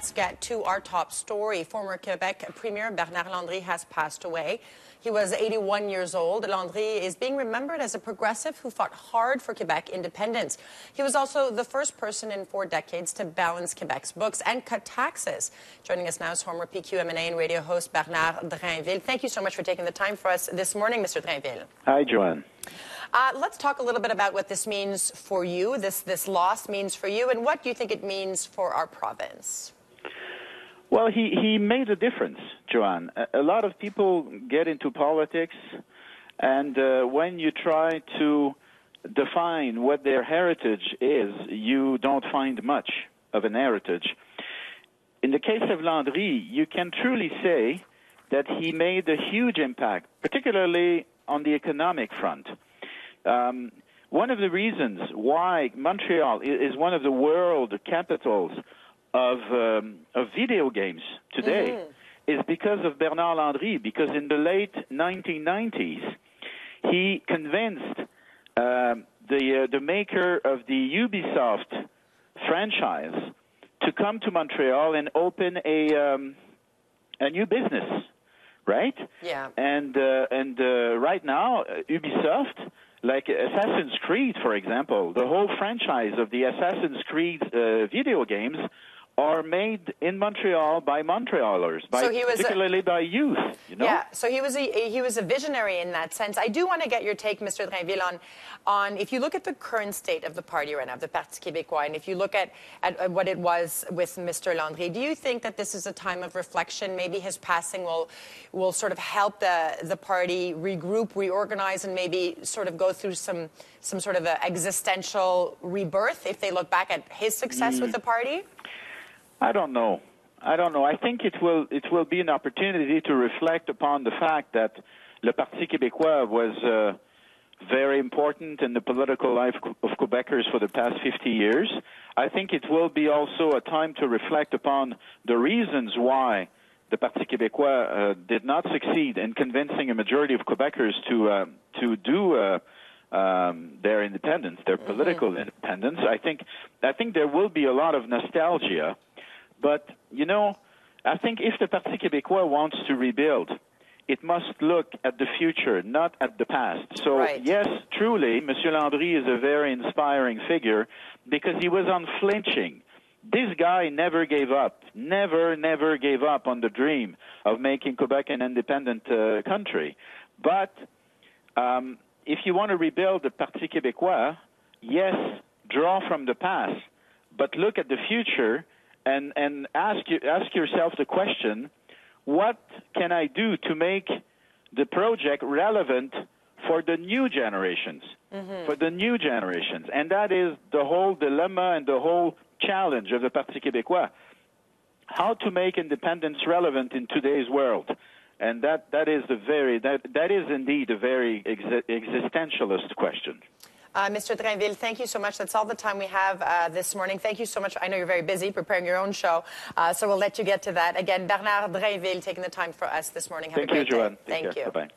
let's get to our top story. Former Quebec Premier Bernard Landry has passed away. He was 81 years old. Landry is being remembered as a progressive who fought hard for Quebec independence. He was also the first person in 4 decades to balance Quebec's books and cut taxes. Joining us now is former PQMNA and radio host Bernard Drainville. Thank you so much for taking the time for us this morning, Mr. Drainville. Hi, Joanne. Let's talk a little bit about what this means for you, this loss means for you, and what do you think it means for our province? Well, he made a difference, Joanne. A lot of people get into politics, and when you try to define what their heritage is, you don't find much of an heritage. In the case of Landry, you can truly say that he made a huge impact, particularly on the economic front. One of the reasons why Montreal is one of the world capitals of video games today is because of Bernard Landry, because in the late 1990s, he convinced the maker of the Ubisoft franchise to come to Montreal and open a new business, right? Yeah. And right now, Ubisoft, like Assassin's Creed, for example, the whole franchise of the Assassin's Creed video games are made in Montreal by Montrealers, particularly by youth. You know? Yeah, so he was a visionary in that sense. I do want to get your take, Mr. Drainville, on if you look at the current state of the party right now, the Parti Québécois, and if you look at what it was with Mr. Landry, do you think that this is a time of reflection? Maybe his passing will sort of help the party regroup, reorganize, and maybe sort of go through some sort of a existential rebirth if they look back at his success with the party? I don't know. I think it will be an opportunity to reflect upon the fact that Le Parti Québécois was very important in the political life of Quebecers for the past 50 years. I think it will be also a time to reflect upon the reasons why the Parti Québécois did not succeed in convincing a majority of Quebecers to do their independence, their political independence. I think there will be a lot of nostalgia. But, you know, I think if the Parti Québécois wants to rebuild, it must look at the future, not at the past. So, yes, truly, Monsieur Landry is a very inspiring figure because he was unflinching. This guy never gave up, never gave up on the dream of making Quebec an independent country. But if you want to rebuild the Parti Québécois, yes, draw from the past, but look at the future and ask yourself the question, what can I do to make the project relevant for the new generations, for the new generations? And that is the whole dilemma and the whole challenge of the Parti Québécois, how to make independence relevant in today's world. And that is indeed a very existentialist question. Mr. Drainville, thank you so much. That's all the time we have this morning. Thank you so much. I know you're very busy preparing your own show, so we'll let you get to that. Again, Bernard Drainville taking the time for us this morning. Have a great day. Thank you, Joanne. Thank you. Bye-bye.